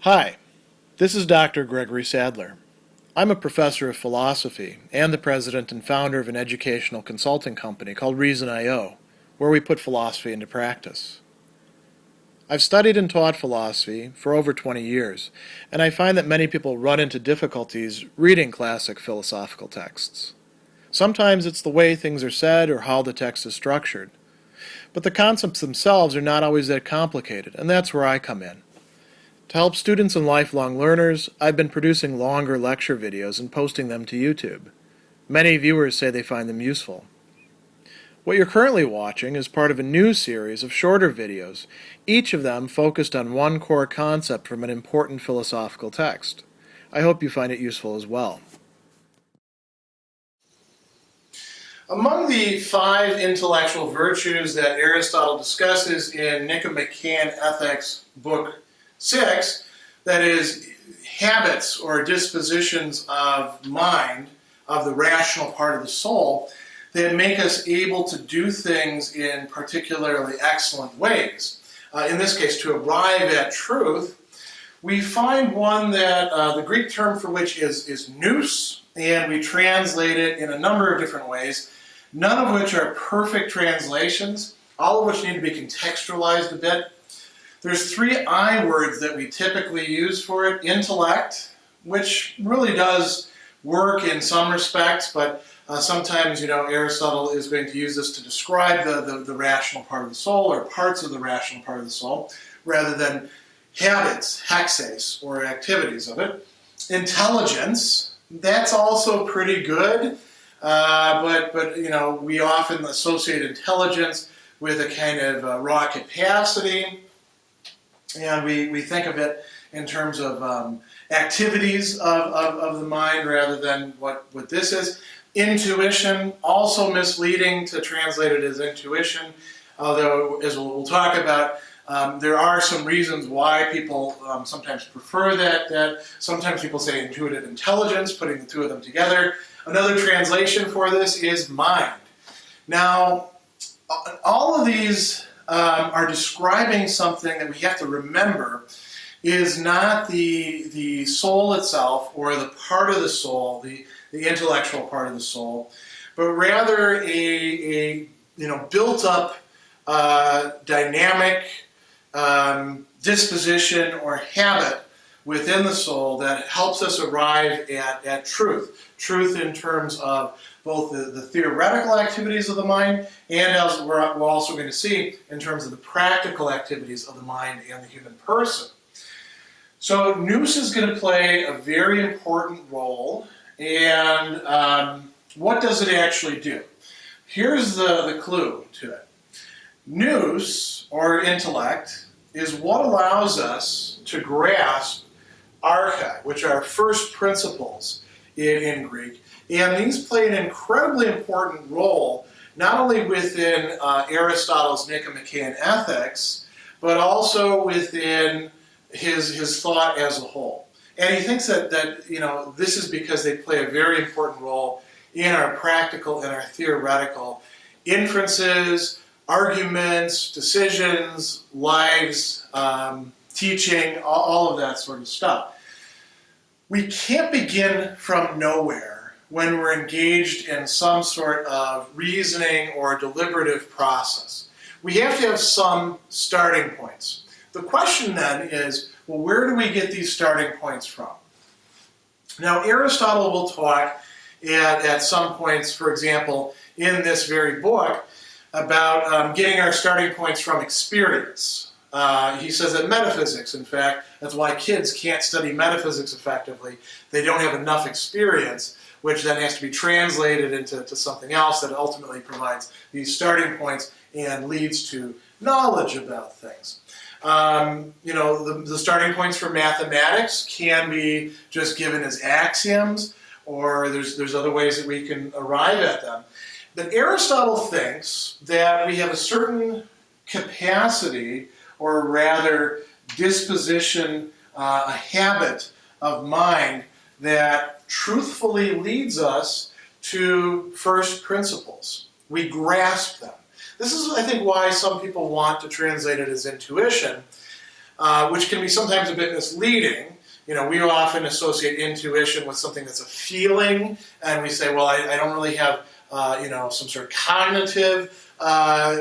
Hi, this is Dr. Gregory Sadler. I'm a professor of philosophy and the president and founder of an educational consulting company called Reason.io, where we put philosophy into practice. I've studied and taught philosophy for over 20 years, and I find that many people run into difficulties reading classic philosophical texts. Sometimes it's the way things are said or how the text is structured. But the concepts themselves are not always that complicated, and that's where I come in. To help students and lifelong learners, I've been producing longer lecture videos and posting them to YouTube. Many viewers say they find them useful. What you're currently watching is part of a new series of shorter videos, each of them focused on one core concept from an important philosophical text. I hope you find it useful as well. Among the 5 intellectual virtues that Aristotle discusses in Nicomachean Ethics, Book 6, that is, habits or dispositions of mind, of the rational part of the soul, that make us able to do things in particularly excellent ways. In this case, to arrive at truth, we find one that the Greek term for which is nous, and we translate it in a number of different ways, none of which are perfect translations, all of which need to be contextualized a bit. There's 3 I words that we typically use for it. Intellect, which really does work in some respects, but sometimes, Aristotle is going to use this to describe the rational part of the soul or parts of the rational part of the soul, rather than habits, hexes, or activities of it. Intelligence, that's also pretty good, but we often associate intelligence with a kind of raw capacity. And we think of it in terms of activities of the mind rather than what this is. Intuition, also misleading to translate it as intuition, although, as we'll talk about, there are some reasons why people sometimes prefer that. Sometimes people say intuitive intelligence, putting the two of them together. Another translation for this is mind. Now, all of these are describing something that we have to remember is not the soul itself or the part of the soul, the intellectual part of the soul, but rather a built-up dynamic disposition or habit within the soul that helps us arrive at truth. Truth in terms of both the theoretical activities of the mind and, as we're also going to see, in terms of the practical activities of the mind and the human person. So nous is going to play a very important role, and what does it actually do? Here's the clue to it. Nous, or intellect, is what allows us to grasp archai, which are first principles in Greek. And these play an incredibly important role, not only within Aristotle's Nicomachean Ethics, but also within his thought as a whole. And he thinks that this is because they play a very important role in our practical and our theoretical inferences, arguments, decisions, lives, teaching, all of that sort of stuff. We can't begin from nowhere when we're engaged in some sort of reasoning or deliberative process. We have to have some starting points. The question then is, well, where do we get these starting points from? Now, Aristotle will talk at some points, for example, in this very book, about getting our starting points from experience. He says that metaphysics, in fact, that's why kids can't study metaphysics effectively. They don't have enough experience, which then has to be translated into something else that ultimately provides these starting points and leads to knowledge about things. The starting points for mathematics can be just given as axioms, or there's other ways that we can arrive at them. But Aristotle thinks that we have a certain capacity, or rather disposition, a habit of mind that truthfully leads us to first principles. We grasp them. This is, I think, why some people want to translate it as intuition, which can be sometimes a bit misleading. You know, we often associate intuition with something that's a feeling, and we say, well, I don't really have, you know, some sort of cognitive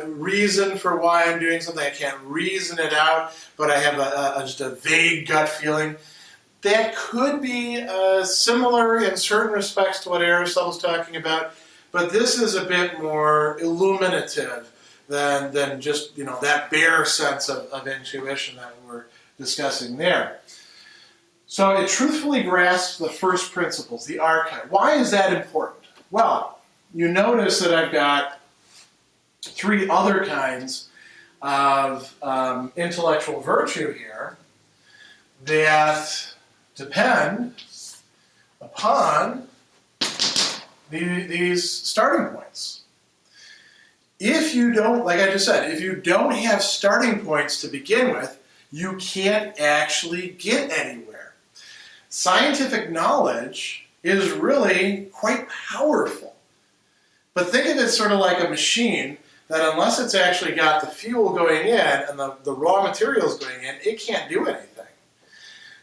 reason for why I'm doing something. I can't reason it out, but I have just a vague gut feeling. That could be similar in certain respects to what Aristotle's talking about, but this is a bit more illuminative than just, you know, that bare sense of intuition that we're discussing there. So it truthfully grasps the first principles, the archetype. Why is that important? Well, you notice that I've got three other kinds of intellectual virtue here that depend upon these starting points. If you don't, like I just said, if you don't have starting points to begin with, you can't actually get anywhere. Scientific knowledge is really quite powerful. But think of it sort of like a machine that unless it's actually got the fuel going in and the raw materials going in, it can't do anything.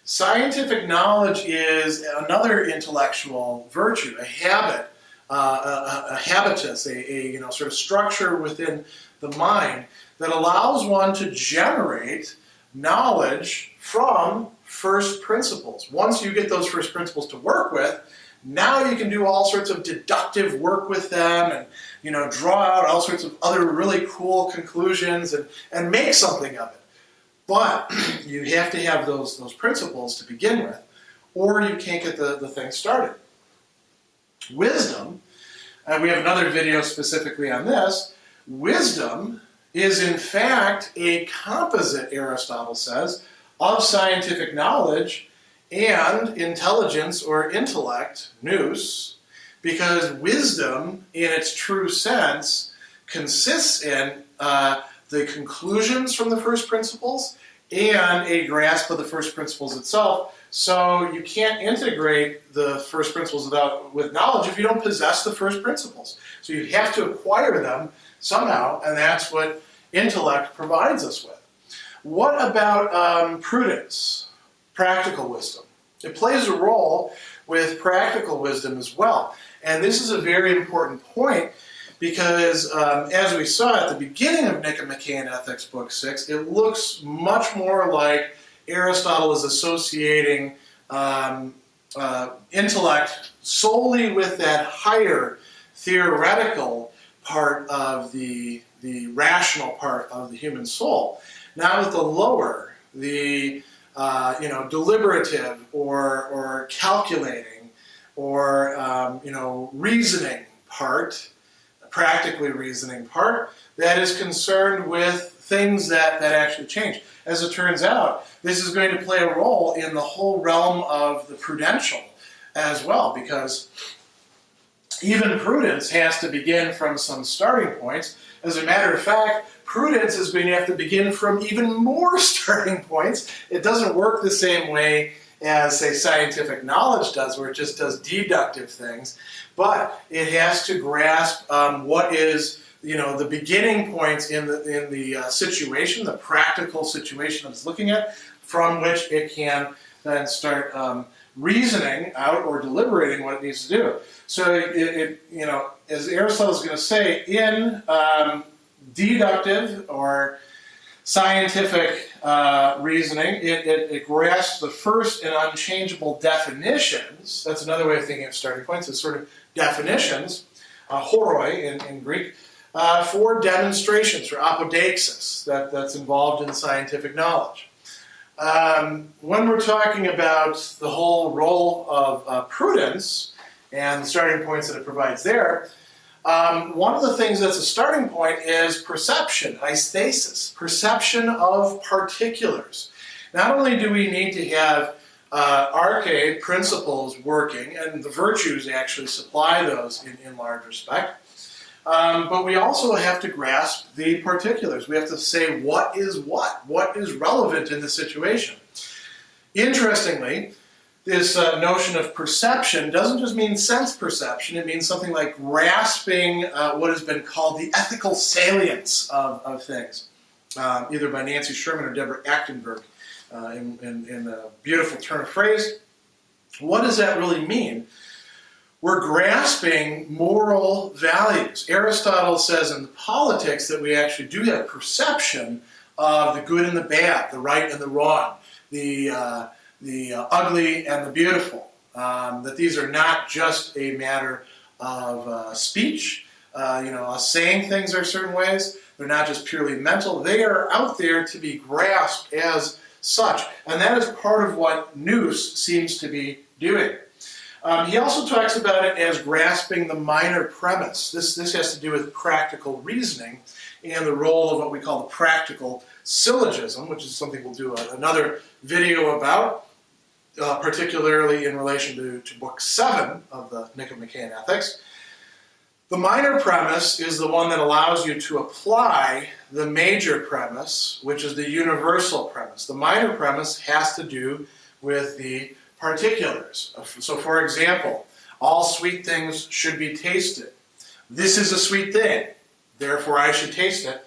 Scientific knowledge is another intellectual virtue, a habit, a habitus, a you know, sort of structure within the mind that allows one to generate knowledge from first principles. Once you get those first principles to work with, now you can do all sorts of deductive work with them and, you know, draw out all sorts of other really cool conclusions and make something of it. But you have to have those principles to begin with, or you can't get the thing started. Wisdom, and we have another video specifically on this, wisdom is in fact a composite, Aristotle says, of scientific knowledge and intelligence or intellect, nous, because wisdom in its true sense consists in the conclusions from the first principles and a grasp of the first principles itself. So you can't integrate the first principles with knowledge if you don't possess the first principles. So you have to acquire them somehow, and that's what intellect provides us with. What about prudence, practical wisdom? It plays a role with practical wisdom as well. And this is a very important point because, as we saw at the beginning of Nicomachean Ethics, Book 6, it looks much more like Aristotle is associating intellect solely with that higher theoretical part of the rational part of the human soul, not with the lower, the you know, deliberative or calculating or you know, reasoning part, practically reasoning part that is concerned with things that actually change. As it turns out, this is going to play a role in the whole realm of the prudential as well, because even prudence has to begin from some starting points. As a matter of fact, prudence is going to have to begin from even more starting points. It doesn't work the same way as, say, scientific knowledge does, where it just does deductive things, but it has to grasp what is, you know, the beginning points in the situation, the practical situation it's looking at, from which it can then start reasoning out or deliberating what it needs to do. So it you know, as Aristotle is going to say, in deductive or scientific reasoning, it grasps the first and unchangeable definitions. That's another way of thinking of starting points, is sort of definitions, horoi in Greek, for demonstrations, for apodeixis, that's involved in scientific knowledge. When we're talking about the whole role of prudence and the starting points that it provides there, one of the things that's a starting point is perception, aesthesis, perception of particulars. Not only do we need to have arche principles working, and the virtues actually supply those in large respect, but we also have to grasp the particulars. We have to say what is relevant in the situation. Interestingly, this notion of perception doesn't just mean sense perception. It means something like grasping what has been called the ethical salience of things, either by Nancy Sherman or Deborah Achtenberg in a beautiful turn of phrase. What does that really mean? We're grasping moral values. Aristotle says in the Politics that we actually do have perception of the good and the bad, the right and the wrong, the ugly and the beautiful. That these are not just a matter of speech, us saying things are certain ways. They're not just purely mental. They are out there to be grasped as such. And that is part of what Nous seems to be doing. He also talks about it as grasping the minor premise. This has to do with practical reasoning and the role of what we call the practical syllogism, which is something we'll do another video about, particularly in relation to Book 7 of the Nicomachean Ethics. The minor premise is the one that allows you to apply the major premise, which is the universal premise. The minor premise has to do with the particulars. So, for example, all sweet things should be tasted. This is a sweet thing, therefore I should taste it.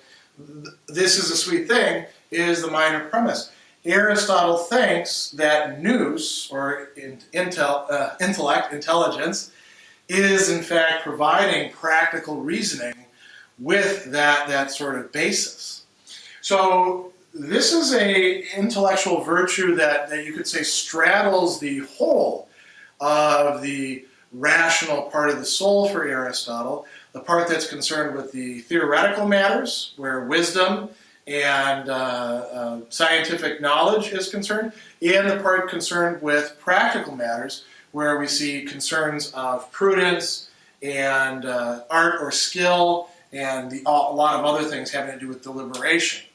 This is a sweet thing is the minor premise. Aristotle thinks that nous, or intellect, intelligence, is in fact providing practical reasoning with that sort of basis. So this is a intellectual virtue that you could say straddles the whole of the rational part of the soul for Aristotle, the part that's concerned with the theoretical matters, where wisdom and scientific knowledge is concerned, and the part concerned with practical matters, where we see concerns of prudence and art or skill and a lot of other things having to do with deliberation.